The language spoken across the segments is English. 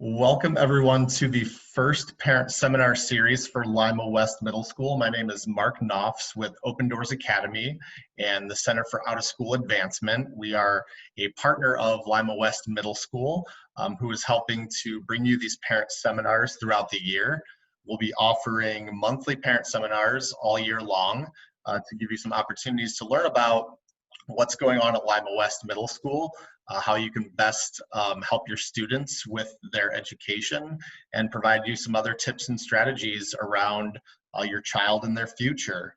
Welcome everyone to the first parent seminar series for Lima West Middle School. My name is Mark Knopfs with Open Doors Academy and the Center for Out of School Advancement. We are a partner of Lima West Middle School who is helping to bring you these parent seminars throughout the year. We'll be offering monthly parent seminars all year long to give you some opportunities to learn about what's going on at Lima West Middle School, how you can best help your students with their education, and provide you some other tips and strategies around your child and their future.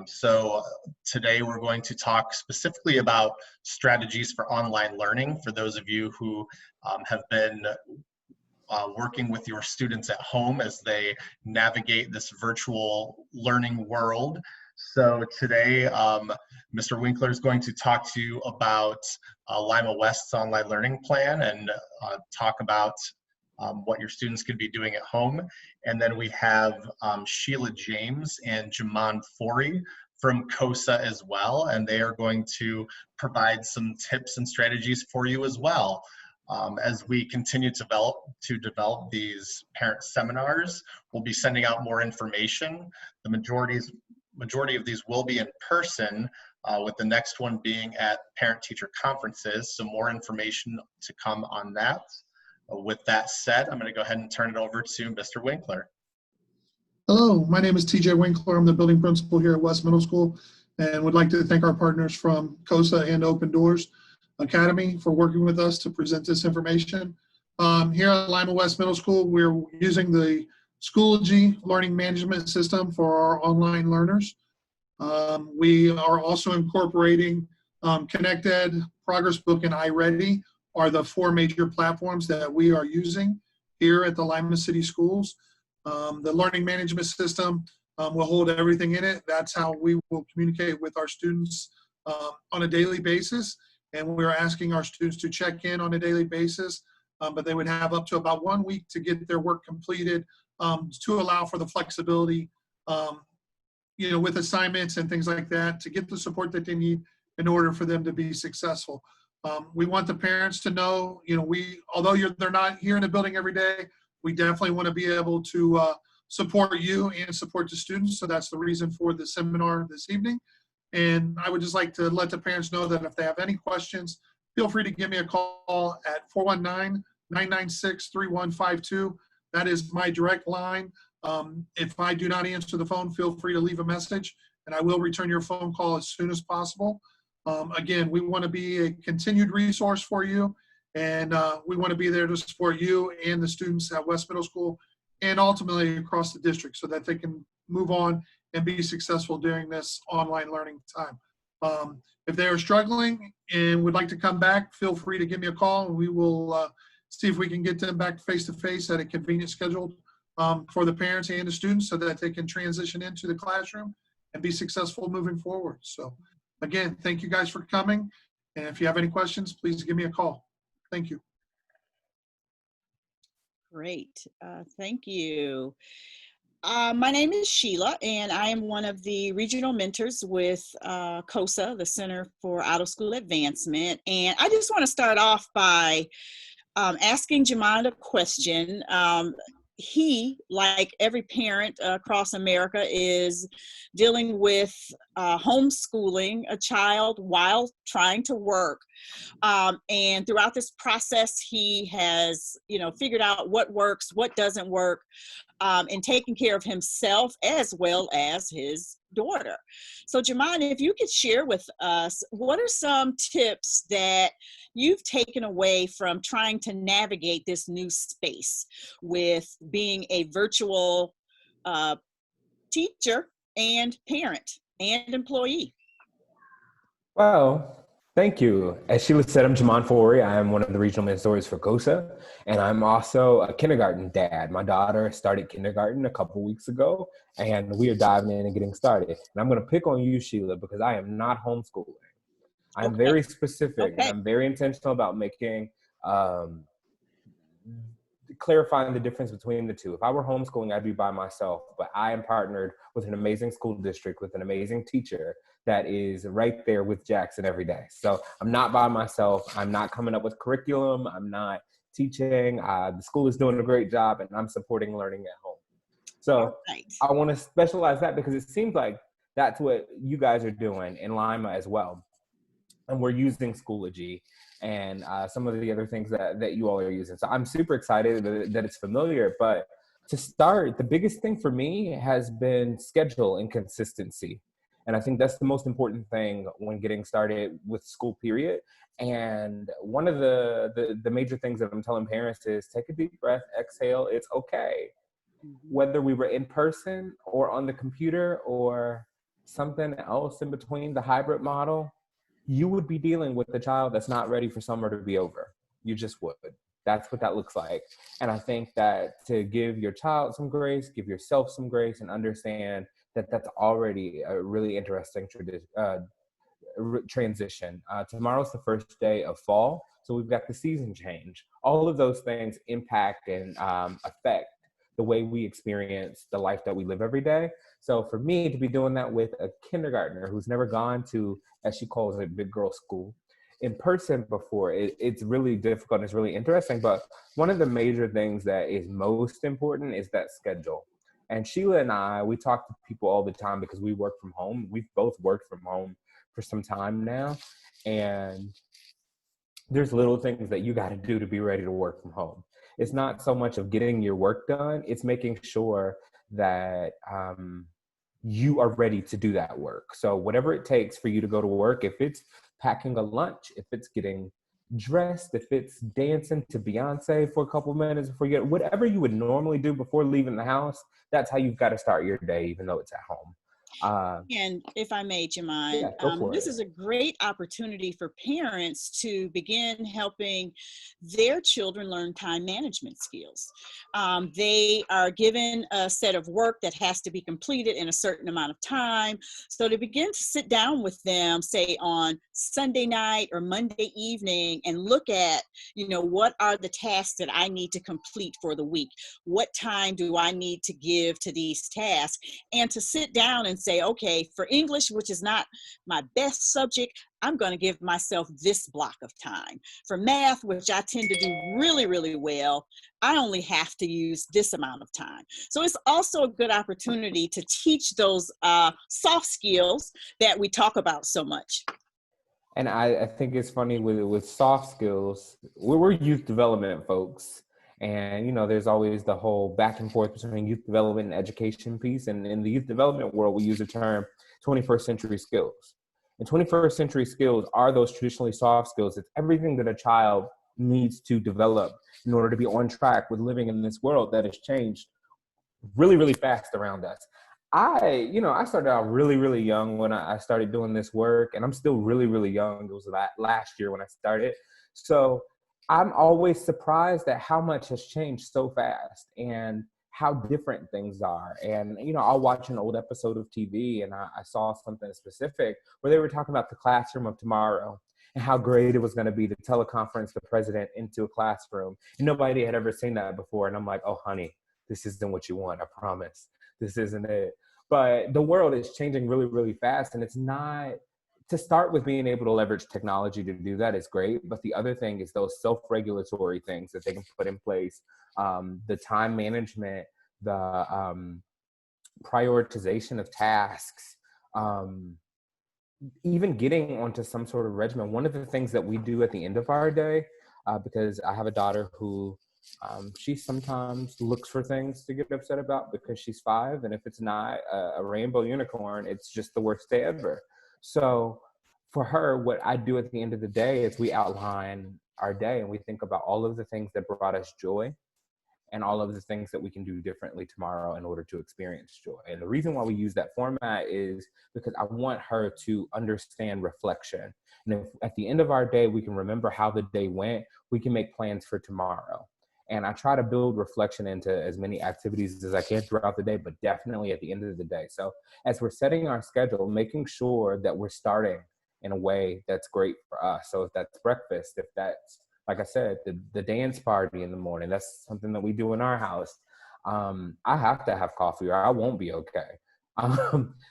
So today we're going to talk specifically about strategies for online learning for those of you who have been working with your students at home as they navigate this virtual learning world. So today, Mr. Winkler is going to talk to you about Lima West's online learning plan and talk about what your students could be doing at home. And then we have Sheila James and Jaman Fori from COSA as well, and they are going to provide some tips and strategies for you as well. As we continue to develop these parent seminars, we'll be sending out more information. The majority of these will be in person, with the next one being at parent-teacher conferences, so more information to come on that. With that said, I'm going to go ahead and turn it over to Mr. Winkler. Hello, my name is TJ Winkler. I'm the building principal here at West Middle School, and would like to thank our partners from COSA and Open Doors Academy for working with us to present this information. Here at Lima West Middle School, we're using the Schoology learning management system for our online learners. We are also incorporating ConnectEd, Progress Book, and iReady are the four major platforms that we are using here at the Lima City Schools. The learning management system will hold everything in it. That's how we will communicate with our students on a daily basis. And we're asking our students to check in on a daily basis, but they would have up to about 1 week to get their work completed to allow for the flexibility, with assignments and things like that, to get the support that they need in order for them to be successful. We want the parents to know, although they're not here in the building every day, we definitely want to be able to support you and support the students. So that's the reason for the seminar this evening. And I would just like to let the parents know that if they have any questions, feel free to give me a call at 419-996-3152. That is my direct line. If I do not answer the phone, feel free to leave a message and I will return your phone call as soon as possible. Again, we want to be a continued resource for you, and we want to be there to support you and the students at West Middle School and ultimately across the district so that they can move on and be successful during this online learning time. If they are struggling and would like to come back, feel free to give me a call and we will see if we can get them back face-to-face at a convenient schedule for the parents and the students so that they can transition into the classroom and be successful moving forward. So again, thank you guys for coming. And if you have any questions, please give me a call. Thank you. Great. Thank you. My name is Sheila, and I am one of the regional mentors with COSA, the Center for Out of School Advancement. And I just want to start off by asking Jaman a question. He, like every parent across America, is dealing with homeschooling a child while trying to work. And throughout this process, he has, figured out what works, what doesn't work, and taking care of himself as well as his daughter. So Jaman, if you could share with us, what are some tips that you've taken away from trying to navigate this new space with being a virtual teacher and parent and employee? Well, thank you. As Sheila said, I'm Jaman Fori. I am one of the regional mentors for COSA, and I'm also a kindergarten dad. My daughter started kindergarten a couple weeks ago, and we are diving in and getting started. And I'm going to pick on you, Sheila, because I am not homeschooling. I'm very specific, and I'm very intentional about making, clarifying the difference between the two. If I were homeschooling, I'd be by myself, but I am partnered with an amazing school district, with an amazing teacher that is right there with Jackson every day. So I'm not by myself. I'm not coming up with curriculum. I'm not teaching. The school is doing a great job, and I'm supporting learning at home. So Right. I want to specialize that because it seems like that's what you guys are doing in Lima as well. And we're using Schoology and some of the other things that you all are using. So I'm super excited that it's familiar. But to start, the biggest thing for me has been schedule and consistency. And I think that's the most important thing when getting started with school, period. And one of the major things that I'm telling parents is take a deep breath, exhale, it's okay. Whether we were in person or on the computer or something else in between, the hybrid model, you would be dealing with a child that's not ready for summer to be over. You just would. That's what that looks like. And I think that to give your child some grace, give yourself some grace, and understand that that's already a really interesting transition. Tomorrow's the first day of fall, so we've got the season change. All of those things impact and affect the way we experience the life that we live every day. So for me to be doing that with a kindergartner who's never gone to, as she calls it, big girl school in person before, it's really difficult and it's really interesting. But one of the major things that is most important is that schedule. And Sheila and I, we talk to people all the time because we work from home. We've both worked from home for some time now. And there's little things that you got to do to be ready to work from home. It's not so much of getting your work done. It's making sure that you are ready to do that work. So whatever it takes for you to go to work, if it's packing a lunch, if it's getting dressed, if it's dancing to Beyonce for a couple minutes before you get, whatever you would normally do before leaving the house, that's how you've got to start your day, even though it's at home. And if I may, Jemine, Yeah, go for this it. is a great opportunity for parents to begin helping their children learn time management skills. They are given a set of work that has to be completed in a certain amount of time. So to begin to sit down with them, say on Sunday night or Monday evening, and look at, what are the tasks that I need to complete for the week? What time do I need to give to these tasks? And to sit down and say, okay, for English, which is not my best subject, I'm going to give myself this block of time. For math, which I tend to do really, really well, I only have to use this amount of time. So it's also a good opportunity to teach those soft skills that we talk about so much. And I think it's funny with soft skills, we're youth development folks. And, there's always the whole back and forth between youth development and education piece. And in the youth development world, we use the term 21st century skills. And 21st century skills are those traditionally soft skills. It's everything that a child needs to develop in order to be on track with living in this world that has changed really, really fast around us. I started out really, really young when I started doing this work, and I'm still really, really young. It was last year when I started. So I'm always surprised at how much has changed so fast and how different things are. And, I'll watch an old episode of TV and I saw something specific where they were talking about the classroom of tomorrow and how great it was going to be to teleconference the president into a classroom. And nobody had ever seen that before. And I'm like, oh, honey, this isn't what you want. I promise. This isn't it. But the world is changing really, really fast. And it's not, to start with, being able to leverage technology to do that is great. But the other thing is those self-regulatory things that they can put in place, the time management, the prioritization of tasks, even getting onto some sort of regimen. One of the things that we do at the end of our day, because I have a daughter who she sometimes looks for things to get upset about because she's 5. And if it's not a rainbow unicorn, it's just the worst day ever. So for her, what I do at the end of the day is we outline our day and we think about all of the things that brought us joy and all of the things that we can do differently tomorrow in order to experience joy. And the reason why we use that format is because I want her to understand reflection. And if at the end of our day, we can remember how the day went, we can make plans for tomorrow. And I try to build reflection into as many activities as I can throughout the day, but definitely at the end of the day. So as we're setting our schedule, making sure that we're starting in a way that's great for us. So if that's breakfast, if that's, like I said, the dance party in the morning, that's something that we do in our house. I have to have coffee or I won't be okay.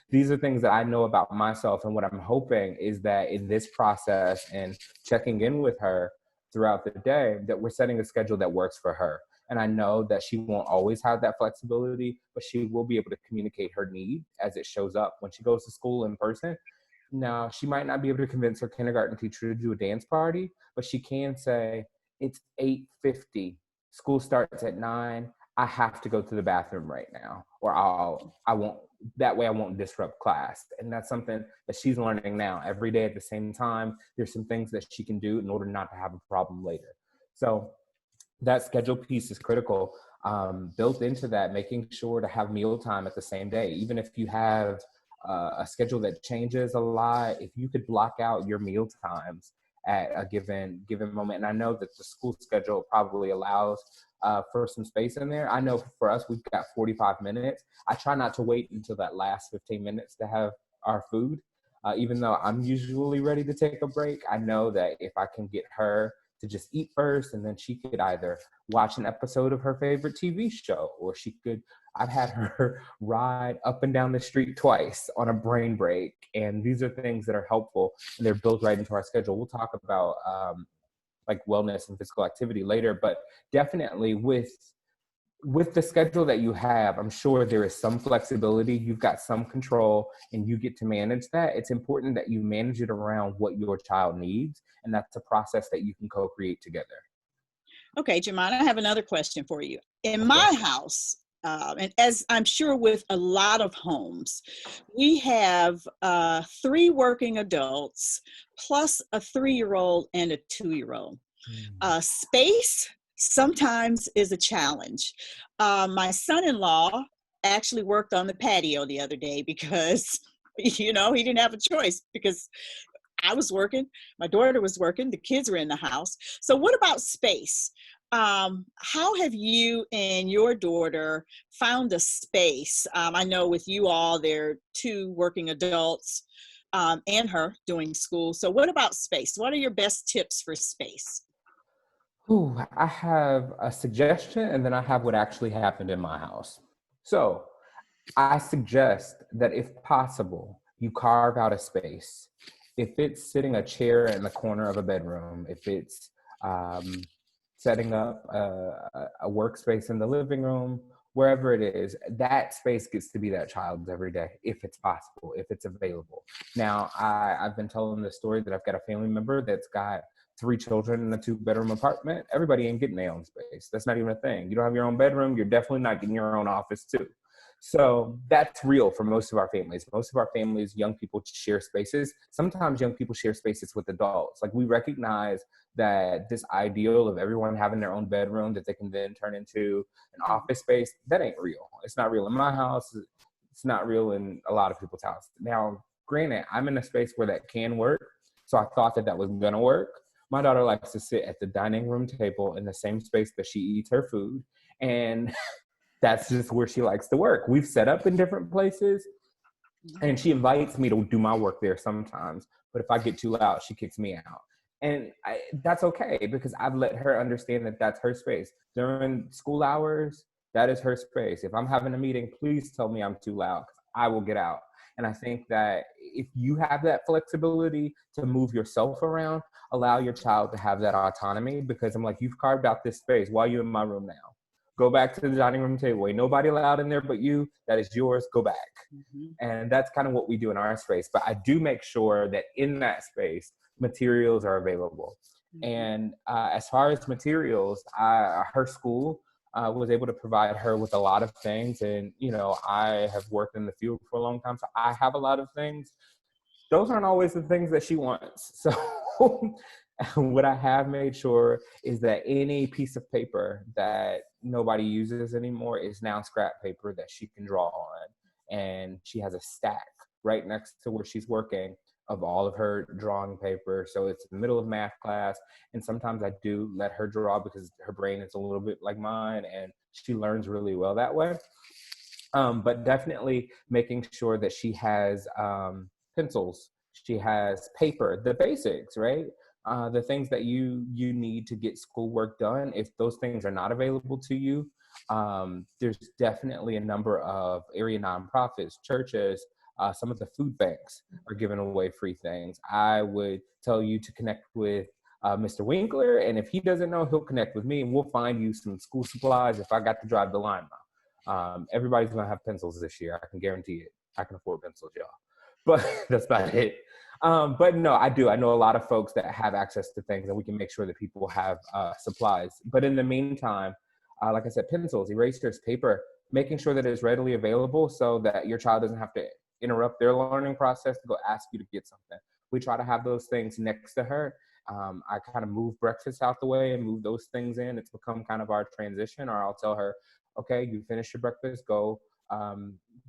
These are things that I know about myself, and what I'm hoping is that in this process and checking in with her throughout the day, that we're setting a schedule that works for her. And I know that she won't always have that flexibility, but she will be able to communicate her need as it shows up when she goes to school in person. Now, she might not be able to convince her kindergarten teacher to do a dance party, but she can say, it's 8:50, school starts at 9, I have to go to the bathroom right now, or I won't, that way I won't disrupt class. And that's something that she's learning now every day at the same time. There's some things that she can do in order not to have a problem later. So that schedule piece is critical. Built into that, making sure to have mealtime at the same day, even if you have a schedule that changes a lot, if you could block out your meal times at a given moment. And I know that the school schedule probably allows for some space in there. I know for us, we've got 45 minutes. I try not to wait until that last 15 minutes to have our food. Even though I'm usually ready to take a break, I know that if I can get her to just eat first, and then she could either watch an episode of her favorite TV show, or I've had her ride up and down the street twice on a brain break. And these are things that are helpful, and they're built right into our schedule. We'll talk about like wellness and physical activity later, but definitely with the schedule that you have, I'm sure there is some flexibility. You've got some control, and you get to manage that. It's important that you manage it around what your child needs, and that's a process that you can co-create together. Okay, Jemima, I have another question for you. In my house, and as I'm sure with a lot of homes, we have 3 working adults plus a 3-year-old and a 2-year-old. Space sometimes is a challenge. My son-in-law actually worked on the patio the other day because, he didn't have a choice, because I was working, my daughter was working, the kids were in the house. So what about space? How have you and your daughter found a space? I know with you all, there are 2 working adults and her doing school. So what about space? What are your best tips for space? Ooh, I have a suggestion, and then I have what actually happened in my house. So I suggest that if possible, you carve out a space. If it's sitting a chair in the corner of a bedroom, if it's setting up a workspace in the living room, wherever it is, that space gets to be that child's every day, if it's possible, if it's available. Now, I've been telling this story that I've got a family member that's got 3 children in a 2-bedroom apartment. Everybody ain't getting their own space. That's not even a thing. You don't have your own bedroom, you're definitely not getting your own office too. So that's real for most of our families. Most of our families, young people share spaces. Sometimes young people share spaces with adults. Like, we recognize that this ideal of everyone having their own bedroom that they can then turn into an office space, that ain't real. It's not real in my house. It's not real in a lot of people's houses. Now, granted, I'm in a space where that can work. So I thought that was going to work. My daughter likes to sit at the dining room table in the same space that she eats her food. And that's just where she likes to work. We've set up in different places, and she invites me to do my work there sometimes. But if I get too loud, she kicks me out. And that's okay, because I've let her understand that that's her space. During school hours, that is her space. If I'm having a meeting, please tell me I'm too loud, 'cause I will get out. And I think that if you have that flexibility to move yourself around, allow your child to have that autonomy, because I'm like, you've carved out this space. Why are you in my room now? Go back to the dining room table. Ain't nobody allowed in there but you. That is yours. Go back. And that's kind of what we do in our space. But I do make sure that in that space, materials are available. And as far as materials, her school was able to provide her with a lot of things. And, I have worked in the field for a long time, so I have a lot of things. Those aren't always the things that she wants. So what I have made sure is that any piece of paper that nobody uses anymore is now scrap paper that she can draw on. And she has a stack right next to where she's working of all of her drawing paper. So it's the middle of math class. And sometimes I do let her draw, because her brain is a little bit like mine, and she learns really well that way. But definitely making sure that she has pencils, she has paper, the basics, right? the things that you need to get schoolwork done. If those things are not available to you, there's definitely a number of area nonprofits, churches, some of the food banks are giving away free things. I would tell you to connect with Mr. Winkler, and if he doesn't know, he'll connect with me, and we'll find you some school supplies if I got to drive to Lima. Everybody's gonna have pencils this year. I can guarantee it. I can afford pencils, y'all. But that's about it. But no, I do. I know a lot of folks that have access to things, and we can make sure that people have supplies. But in the meantime, like I said, pencils, erasers, paper, making sure that it's readily available so that your child doesn't have to interrupt their learning process to go ask you to get something. We try to have those things next to her. I kind of move breakfast out the way and move those things in. It's become kind of our transition, or I'll tell her, okay, you finished your breakfast, go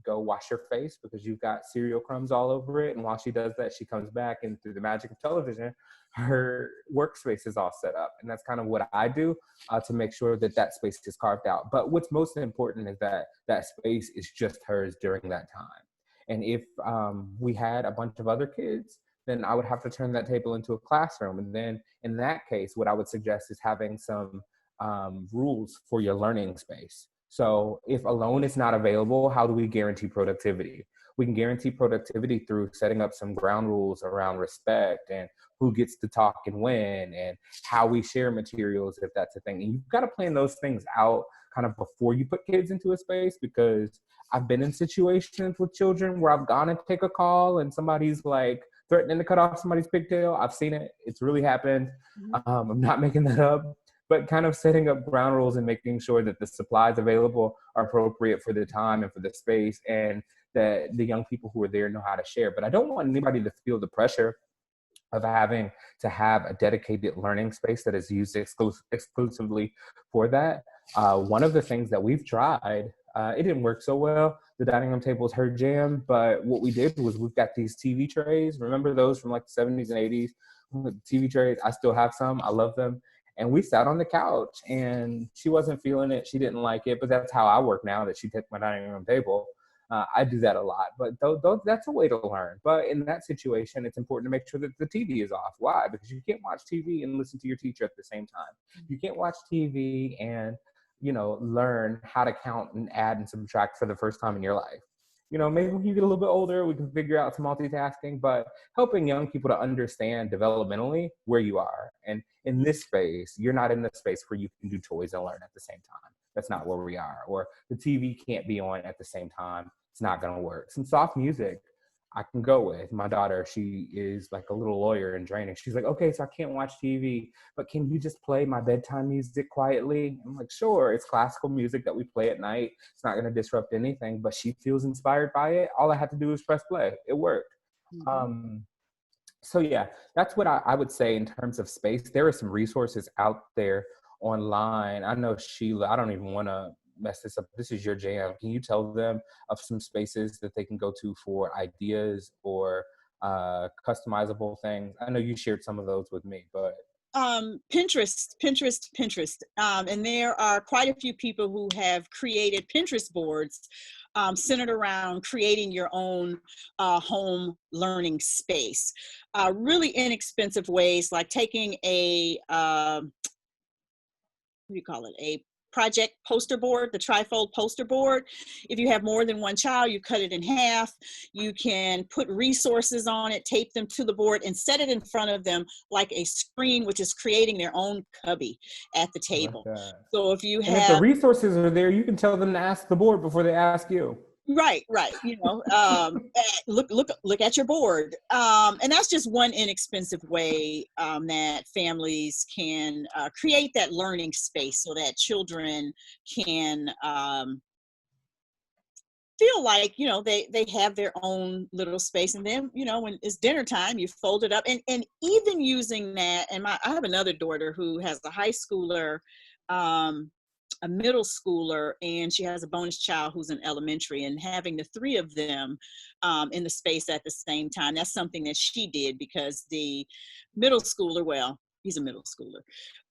wash your face because you've got cereal crumbs all over it. And while she does that, she comes back, and through the magic of television, her workspace is all set up. And that's kind of what I do to make sure that that space is carved out. But what's most important is that that space is just hers during that time. And if we had a bunch of other kids, then I would have to turn that table into a classroom. And then in that case, what I would suggest is having some rules for your learning space. So if a loan is not available, how do we guarantee productivity? We can guarantee productivity through setting up some ground rules around respect and who gets to talk and when, and how we share materials, if that's a thing. And you've got to plan those things out kind of before you put kids into a space, because I've been in situations with children where I've gone and take a call and somebody's like threatening to cut off somebody's pigtail. I've seen it. It's really happened. I'm not making that up. But kind of setting up ground rules and making sure that the supplies available are appropriate for the time and for the space, and that the young people who are there know how to share. But I don't want anybody to feel the pressure of having to have a dedicated learning space that is used exclusively for that. One of the things that we've tried, it didn't work so well. The dining room table is her jam, but what we did was we've got these TV trays. Remember those from like the 70s and 80s? TV trays, I still have some. I love them. And we sat on the couch, and she wasn't feeling it. She didn't like it, but that's how I work now that she took my dining room table. I do that a lot, but that's a way to learn. But in that situation, it's important to make sure that the TV is off. Why? Because you can't watch TV and listen to your teacher at the same time. You can't watch TV and, learn how to count and add and subtract for the first time in your life. Maybe when you get a little bit older, we can figure out some multitasking, but helping young people to understand developmentally where you are. And in this space, you're not in the space where you can do toys and learn at the same time. That's not where we are. Or the TV can't be on at the same time. It's not going to work. Some soft music I can go with. My daughter, she is like a little lawyer in training. She's like, okay, so I can't watch TV, but can you just play my bedtime music quietly? I'm like, sure. It's classical music that we play at night. It's not going to disrupt anything, but she feels inspired by it. All I had to do was press play. It worked. So yeah, that's what I would say in terms of space. There are some resources out there online. I know Sheila, I don't even want to mess this up. This is your jam. Can you tell them of some spaces that they can go to for ideas or customizable things? I know you shared some of those with me, but Pinterest. And there are quite a few people who have created Pinterest boards centered around creating your own home learning space. Really inexpensive ways, like taking a, what do you call it? A project poster board, the trifold poster board. If you have more than one child, you cut it in half. You can put resources on it, tape them to the board, and set it in front of them like a screen, which is creating their own cubby at the table. like that. So if you And if the resources are there, you can tell them to ask the board before they ask you. Right. Look at your board. And that's just one inexpensive way that families can create that learning space so that children can feel like, they have their own little space. And then, when it's dinner time, you fold it up. And even using that, and I have another daughter who has a high schooler, a middle schooler, and she has a bonus child who's in elementary, and having the three of them in the space at the same time, that's something that she did because the middle schooler, well, he's a middle schooler.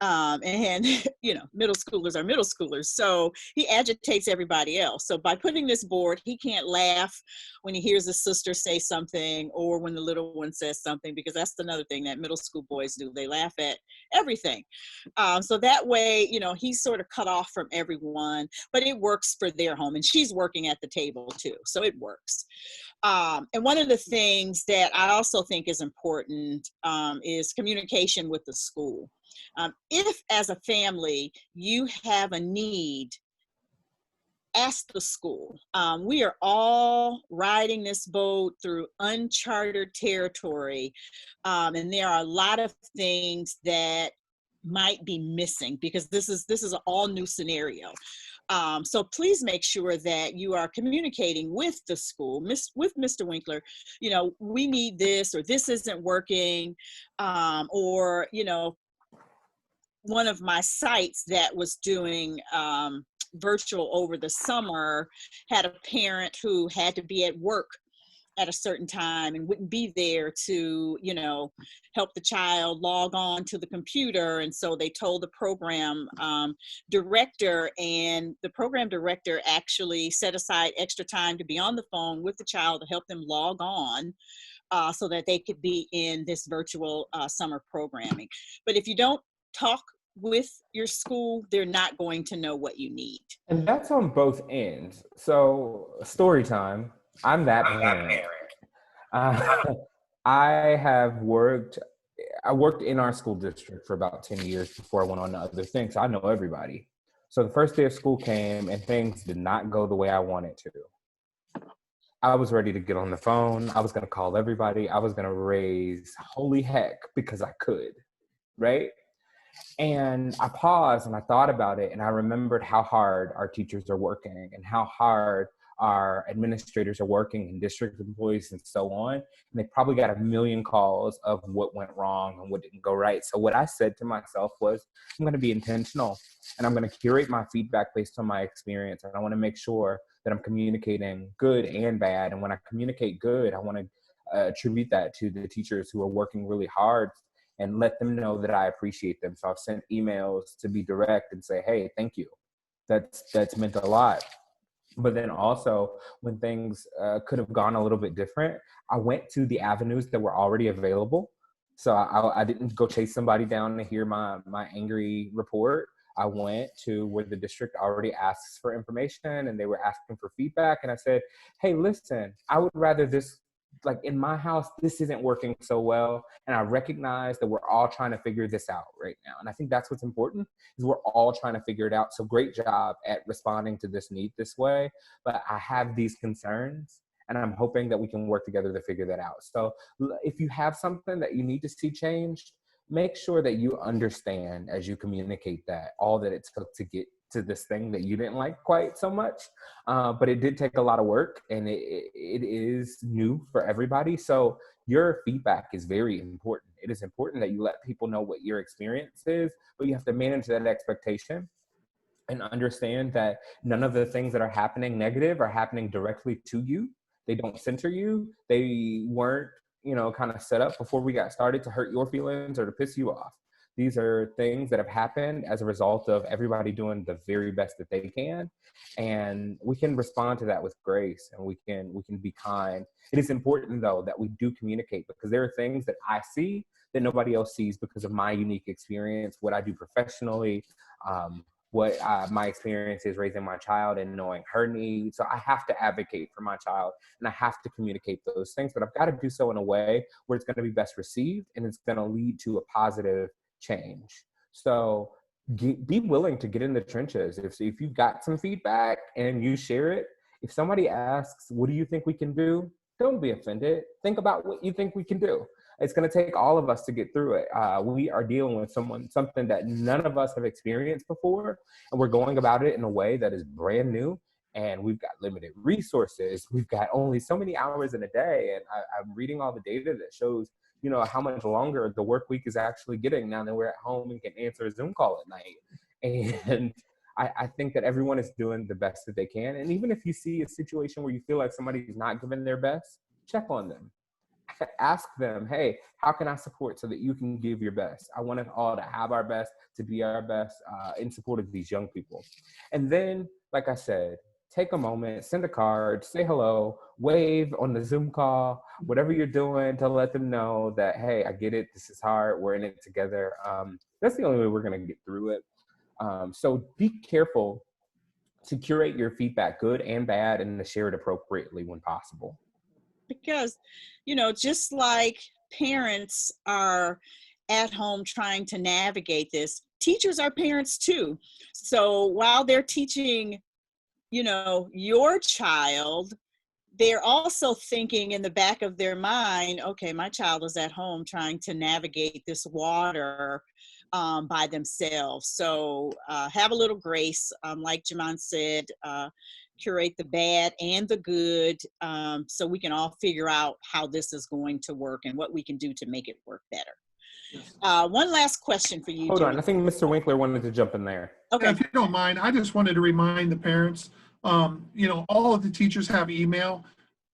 And, you know, middle schoolers are middle schoolers. So he agitates everybody else. So by putting this board, he can't laugh when he hears his sister say something or when the little one says something, because that's another thing that middle school boys do. They laugh at everything. So that way, you know, he's sort of cut off from everyone, but it works for their home. And she's working at the table too. So it works. And one of the things that I also think is important is communication with the school. If as a family you have a need, ask the school. We are all riding this boat through uncharted territory, and there are a lot of things that might be missing because this is an all new scenario. So please make sure that you are communicating with the school, with Mr. Winkler, you know, we need this, or this isn't working, or, you know, one of my sites that was doing virtual over the summer had a parent who had to be at work at a certain time and wouldn't be there to, you know, help the child log on to the computer. And so they told the program director, and the program director actually set aside extra time to be on the phone with the child to help them log on so that they could be in this virtual summer programming. But if you don't talk with your school, they're not going to know what you need. And that's on both ends. So story time. I'm that parent. I worked in our school district for about 10 years before I went on to other things. So I know everybody. So the first day of school came and things did not go the way I wanted to. I was ready to get on the phone. I was going to call everybody. I was going to raise holy heck because I could, right? And I paused and I thought about it, and I remembered how hard our teachers are working and how hard our administrators are working and district employees and so on. And they probably got a million calls of what went wrong and what didn't go right. So what I said to myself was, I'm going to be intentional and I'm going to curate my feedback based on my experience. And I want to make sure that I'm communicating good and bad. And when I communicate good, I want to attribute that to the teachers who are working really hard and let them know that I appreciate them. So I've sent emails to be direct and say, hey, thank you. That's meant a lot. But then also when things could have gone a little bit different, I went to the avenues that were already available. So I didn't go chase somebody down to hear my angry report. I went to where the district already asks for information and they were asking for feedback. And I said, hey, listen, I would rather this, like in my house, this isn't working so well. And I recognize that we're all trying to figure this out right now. And I think that's what's important, is we're all trying to figure it out. So great job at responding to this need this way. But I have these concerns and I'm hoping that we can work together to figure that out. So if you have something that you need to see changed, make sure that you understand as you communicate that all that it took to get to this thing that you didn't like quite so much. But it did take a lot of work and it is new for everybody. So your feedback is very important. It is important that you let people know what your experience is, but you have to manage that expectation and understand that none of the things that are happening negative are happening directly to you. They don't center you. They weren't, kind of set up before we got started to hurt your feelings or to piss you off. These are things that have happened as a result of everybody doing the very best that they can. And we can respond to that with grace and we can be kind. It is important though that we do communicate, because there are things that I see that nobody else sees because of my unique experience, what I do professionally, what my experience is raising my child and knowing her needs. So I have to advocate for my child and I have to communicate those things, but I've got to do so in a way where it's going to be best received and it's going to lead to a positive change. So be willing to get in the trenches. If you've got some feedback and you share it, if somebody asks, what do you think we can do? Don't be offended. Think about what you think we can do. It's going to take all of us to get through it. We are dealing with something that none of us have experienced before, and we're going about it in a way that is brand new, and we've got limited resources. We've got only so many hours in a day, and I'm reading all the data that shows how much longer the work week is actually getting now that we're at home and can answer a Zoom call at night. And I think that everyone is doing the best that they can. And even if you see a situation where you feel like somebody's not giving their best, check on them. ask them, hey, how can I support so that you can give your best? I want us all to have our best, to be our best in support of these young people. And then, like I said, take a moment, send a card, say hello, wave on the Zoom call, whatever you're doing to let them know that, hey, I get it. This is hard. We're in it together. That's the only way we're going to get through it. So be careful to curate your feedback, good and bad, and to share it appropriately when possible. Because, just like parents are at home trying to navigate this, teachers are parents too. So while they're teaching, your child, they're also thinking in the back of their mind, okay, my child is at home trying to navigate this water by themselves. So have a little grace, like Jamon said, curate the bad and the good, so we can all figure out how this is going to work and what we can do to make it work better. One last question for you. Hold Jamon. on, I think Mr. Winkler wanted to jump in there. Okay. Yeah, if you don't mind, I just wanted to remind the parents, all of the teachers have email.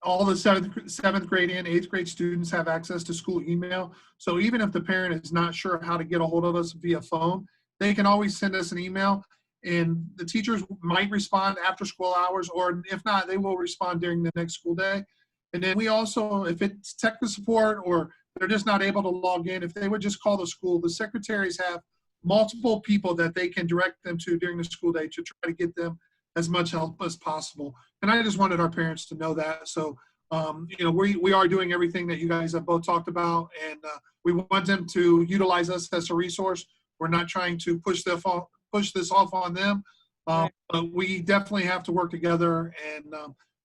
All the seventh grade and eighth grade students have access to school email. So even if the parent is not sure how to get a hold of us via phone, they can always send us an email, and the teachers might respond after school hours, or if not, they will respond during the next school day. And then we also, if it's technical support or they're just not able to log in, if they would just call the school, the secretaries have multiple people that they can direct them to during the school day to try to get them as much help as possible. And I just wanted our parents to know that. So, we are doing everything that you guys have both talked about, and we want them to utilize us as a resource. We're not trying to push this off on them, but we definitely have to work together, and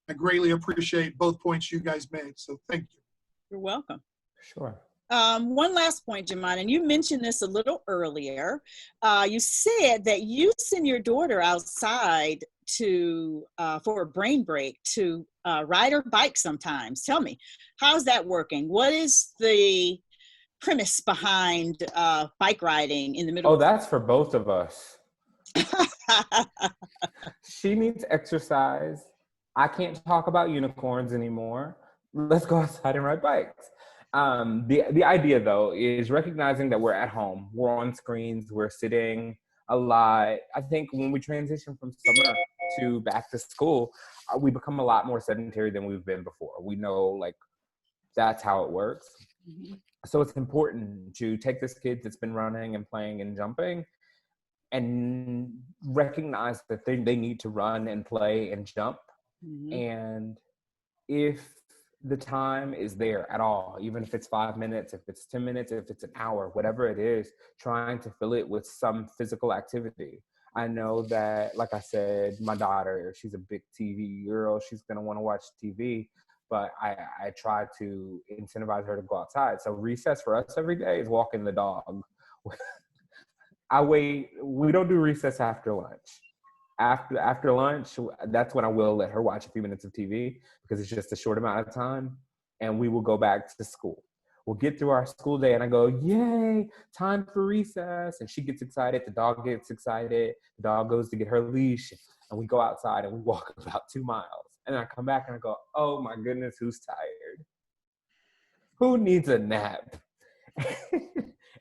I greatly appreciate both points you guys made. So thank you. You're welcome. Sure. One last point, Jamon, and you mentioned this a little earlier. You said that you send your daughter outside for a brain break to ride her bike sometimes. Tell me, how's that working? What is the premise behind bike riding in the middle? Oh, that's for both of us. She needs exercise. I can't talk about unicorns anymore. Let's go outside and ride bikes. The idea, though, is recognizing that we're at home, we're on screens, we're sitting a lot. I think when we transition from summer to back to school, we become a lot more sedentary than we've been before. We know, that's how it works. Mm-hmm. So it's important to take this kid that's been running and playing and jumping and recognize that they need to run and play and jump. Mm-hmm. And if the time is there at all, even if it's 5 minutes, if it's 10 minutes, if it's an hour, whatever it is, trying to fill it with some physical activity. I know that, like I said, my daughter, she's a big TV girl. She's going to want to watch TV, but I try to incentivize her to go outside. So recess for us every day is walking the dog. We don't do recess after lunch. After lunch, that's when I will let her watch a few minutes of TV because it's just a short amount of time, and we will go back to school. We'll get through our school day, and I go, yay, time for recess. And she gets excited. The dog gets excited. The dog goes to get her leash, and we go outside, and we walk about 2 miles. And I come back, and I go, oh, my goodness, who's tired? Who needs a nap?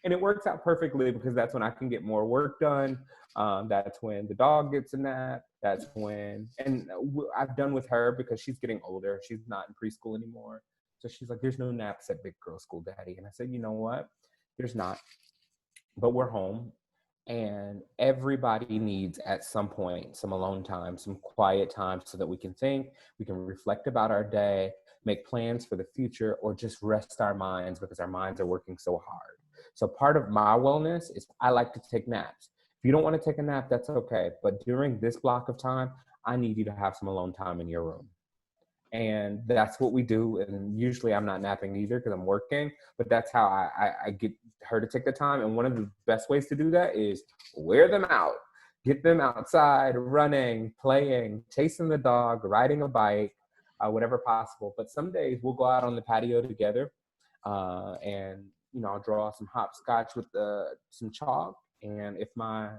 And it works out perfectly because that's when I can get more work done. That's when the dog gets a nap. That's when, and I've done with her because she's getting older. She's not in preschool anymore. So she's like, there's no naps at big girl school, Daddy. And I said, you know what? There's not, but we're home. And everybody needs at some point some alone time, some quiet time so that we can think, we can reflect about our day, make plans for the future, or just rest our minds because our minds are working so hard. So part of my wellness is I like to take naps. If you don't want to take a nap, that's okay. But during this block of time, I need you to have some alone time in your room. And that's what we do. And usually I'm not napping either because I'm working, but that's how I get her to take the time. And one of the best ways to do that is wear them out, get them outside, running, playing, chasing the dog, riding a bike, whatever possible. But some days we'll go out on the patio together and I'll draw some hopscotch with some chalk. And if my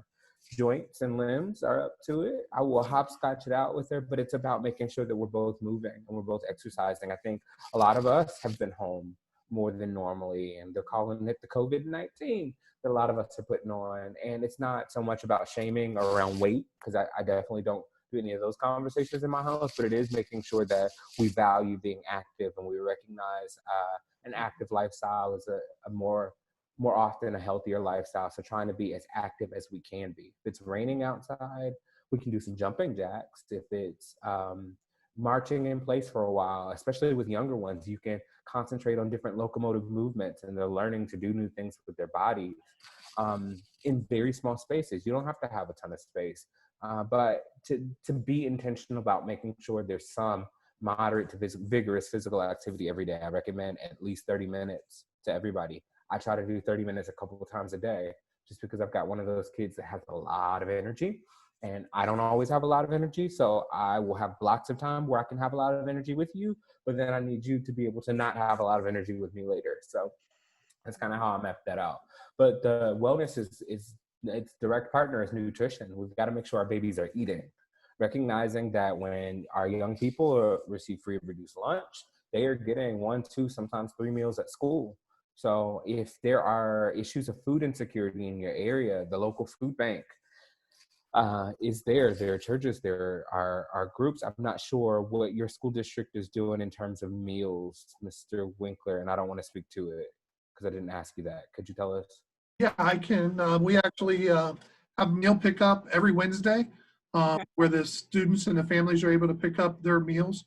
joints and limbs are up to it, I will hopscotch it out with her. But it's about making sure that we're both moving and we're both exercising. I think a lot of us have been home more than normally, and they're calling it the COVID-19 that a lot of us are putting on. And it's not so much about shaming or around weight, because I definitely don't do any of those conversations in my house, but it is making sure that we value being active, and we recognize an active lifestyle is a more often a healthier lifestyle. So trying to be as active as we can be. If it's raining outside, we can do some jumping jacks. If it's marching in place for a while, especially with younger ones, you can concentrate on different locomotive movements, and they're learning to do new things with their bodies in very small spaces. You don't have to have a ton of space, but to be intentional about making sure there's some moderate to vigorous physical activity every day. I recommend at least 30 minutes to everybody. I try to do 30 minutes a couple of times a day, just because I've got one of those kids that has a lot of energy, and I don't always have a lot of energy. So I will have blocks of time where I can have a lot of energy with you, but then I need you to be able to not have a lot of energy with me later. So that's kind of how I map that out. But the wellness is its direct partner is nutrition. We've got to make sure our babies are eating, recognizing that when our young people receive free or reduced lunch, they are getting 1, 2, sometimes 3 meals at school. So if there are issues of food insecurity in your area, the local food bank is there. There are churches, there are groups. I'm not sure what your school district is doing in terms of meals, Mr. Winkler, and I don't want to speak to it because I didn't ask you that. Could you tell us? Yeah, I can. We actually have meal pickup every Wednesday, where the students and the families are able to pick up their meals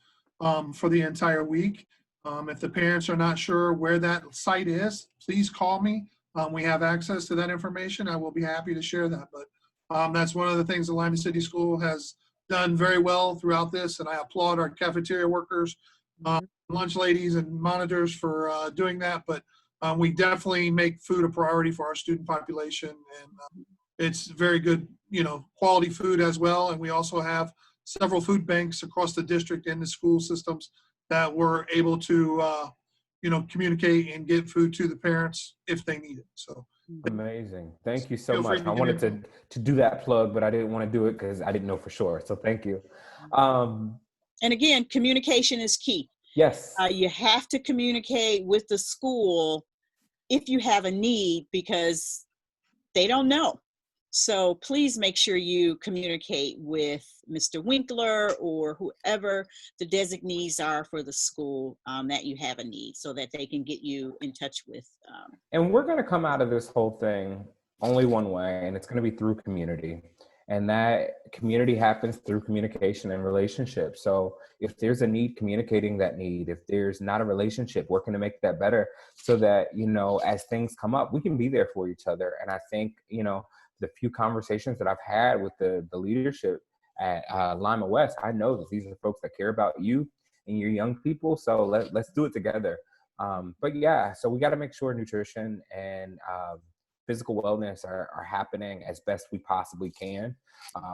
for the entire week. If the parents are not sure where that site is, please call me. We have access to that information. I will be happy to share that. But that's one of the things the Lima City School has done very well throughout this, and I applaud our cafeteria workers, lunch ladies, and monitors for doing that. But we definitely make food a priority for our student population, and it's very good, quality food as well. And we also have several food banks across the district and the school systems that we're able to, communicate and get food to the parents if they need it. So amazing. Thank you so feel free much. to I give me a wanted to do that plug, but I didn't want to do it because I didn't know for sure. So thank you. Um, And again, communication is key. yes. You have to communicate with the school if you have a need, because they don't know. So please make sure you communicate with Mr. Winkler or whoever the designees are for the school that you have a need, so that they can get you in touch with. And we're going to come out of this whole thing only one way, and it's going to be through community. And that community happens through communication and relationships. So if there's a need, communicating that need. If there's not a relationship, working to make that better, so that, as things come up, we can be there for each other. And I think, the few conversations that I've had with the leadership at Lima West, I know that these are folks that care about you and your young people. So let's do it together. But yeah, so we got to make sure nutrition and physical wellness are happening as best we possibly can.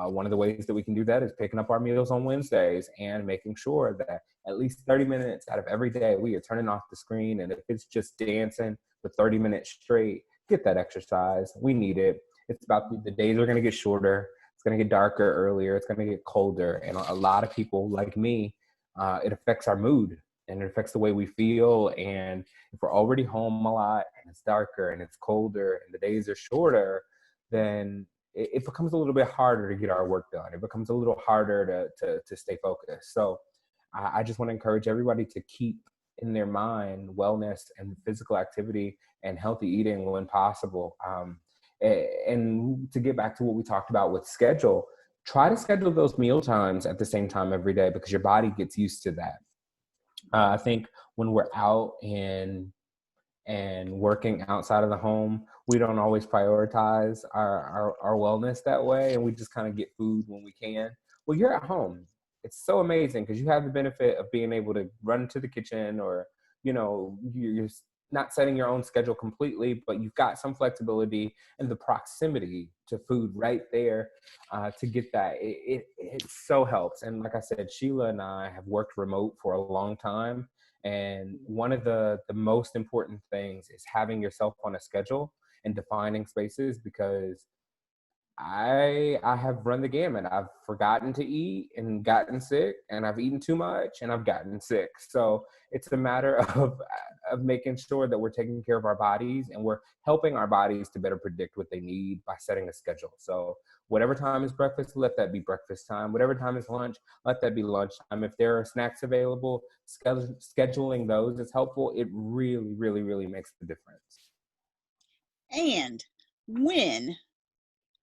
One of the ways that we can do that is picking up our meals on Wednesdays and making sure that at least 30 minutes out of every day, we are turning off the screen. And if it's just dancing for 30 minutes straight, get that exercise. We need it. It's about the days are going to get shorter. It's going to get darker earlier. It's going to get colder. And a lot of people like me, it affects our mood and it affects the way we feel. And if we're already home a lot and it's darker and it's colder and the days are shorter, then it becomes a little bit harder to get our work done. It becomes a little harder to stay focused. So I just want to encourage everybody to keep in their mind wellness and physical activity and healthy eating when possible. And to get back to what we talked about with schedule, try to schedule those meal times at the same time every day, because your body gets used to that. I think when we're out and working outside of the home, we don't always prioritize our wellness that way, and we just kind of get food when we can. Well, you're at home. It's so amazing because you have the benefit of being able to run to the kitchen, or you're not setting your own schedule completely, but you've got some flexibility and the proximity to food right there to get that. It so helps. And like I said, Sheila and I have worked remote for a long time. And one of the most important things is having yourself on a schedule and defining spaces, because I have run the gamut. I've forgotten to eat and gotten sick, and I've eaten too much and I've gotten sick. So it's a matter of making sure that we're taking care of our bodies and we're helping our bodies to better predict what they need by setting a schedule. So whatever time is breakfast, let that be breakfast time. Whatever time is lunch, let that be lunch time. If there are snacks available, scheduling those is helpful. It really, really, really makes the difference. And when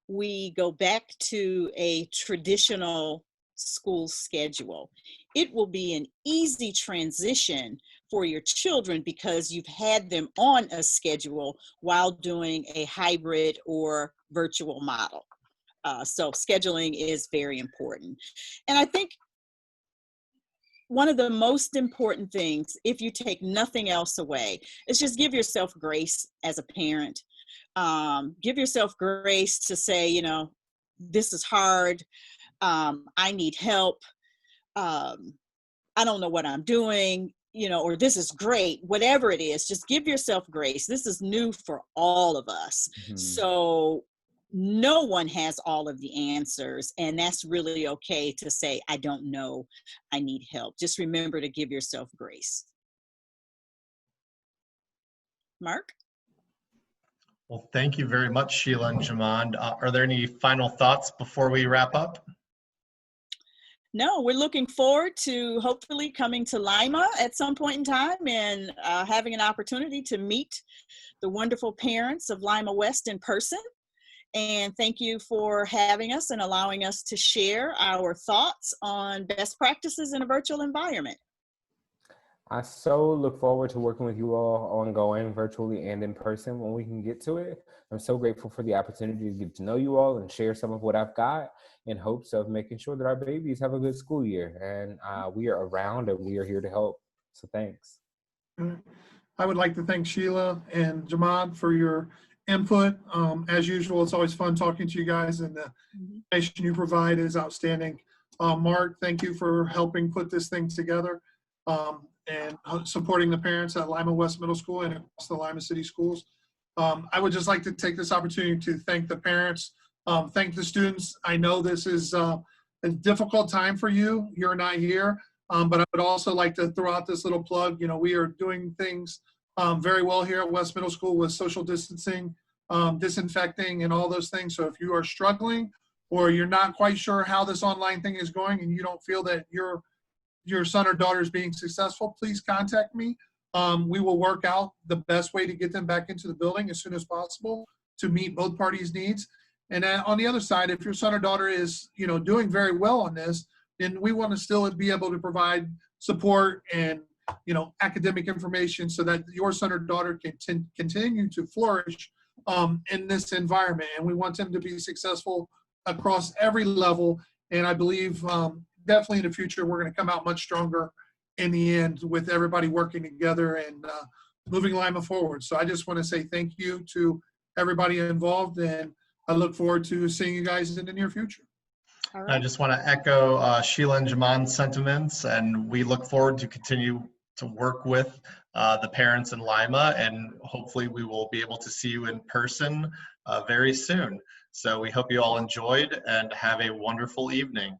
we go back to a traditional school schedule, it will be an easy transition for your children because you've had them on a schedule while doing a hybrid or virtual model. So scheduling is very important. And I think one of the most important things, if you take nothing else away, is just give yourself grace as a parent. Give yourself grace to say, you know, this is hard. I need help. I don't know what I'm doing, you know, or this is great. Whatever it is, just give yourself grace. This is new for all of us. Mm-hmm. So no one has all of the answers, and that's really okay to say, I don't know, I need help. Just remember to give yourself grace. Mark? Well, thank you very much, Sheila and Jamond. Are there any final thoughts before we wrap up? No, we're looking forward to hopefully coming to Lima at some point in time and having an opportunity to meet the wonderful parents of Lima West in person. And thank you for having us and allowing us to share our thoughts on best practices in a virtual environment. I so look forward to working with you all ongoing, virtually and in person when we can get to it. I'm so grateful for the opportunity to get to know you all and share some of what I've got in hopes of making sure that our babies have a good school year. And we are around and we are here to help. So thanks. I would like to thank Sheila and Jamad for your input. As usual, it's always fun talking to you guys, and the information you provide is outstanding. Mark, thank you for helping put this thing together and supporting the parents at Lima West Middle School and across the Lima City Schools. I would just like to take this opportunity to thank the parents, thank the students. I know this is a difficult time for you. You're not here. But I would also like to throw out this little plug. You know, we are doing things very well here at West Middle School with social distancing, disinfecting, and all those things. So if you are struggling or you're not quite sure how this online thing is going and you don't feel that your son or daughter is being successful, please contact me. We will work out the best way to get them back into the building as soon as possible to meet both parties' needs. And on the other side, if your son or daughter is, you know, doing very well on this, then we want to still be able to provide support and, you know, academic information so that your son or daughter can continue to flourish in this environment. And we want them to be successful across every level. And I believe definitely in the future, we're going to come out much stronger in the end with everybody working together and moving Lima forward. So I just want to say thank you to everybody involved, and I look forward to seeing you guys in the near future. All right. I just want to echo Sheila and Jamond's sentiments, and we look forward to continue to work with the parents in Lima, and hopefully we will be able to see you in person very soon. So we hope you all enjoyed and have a wonderful evening.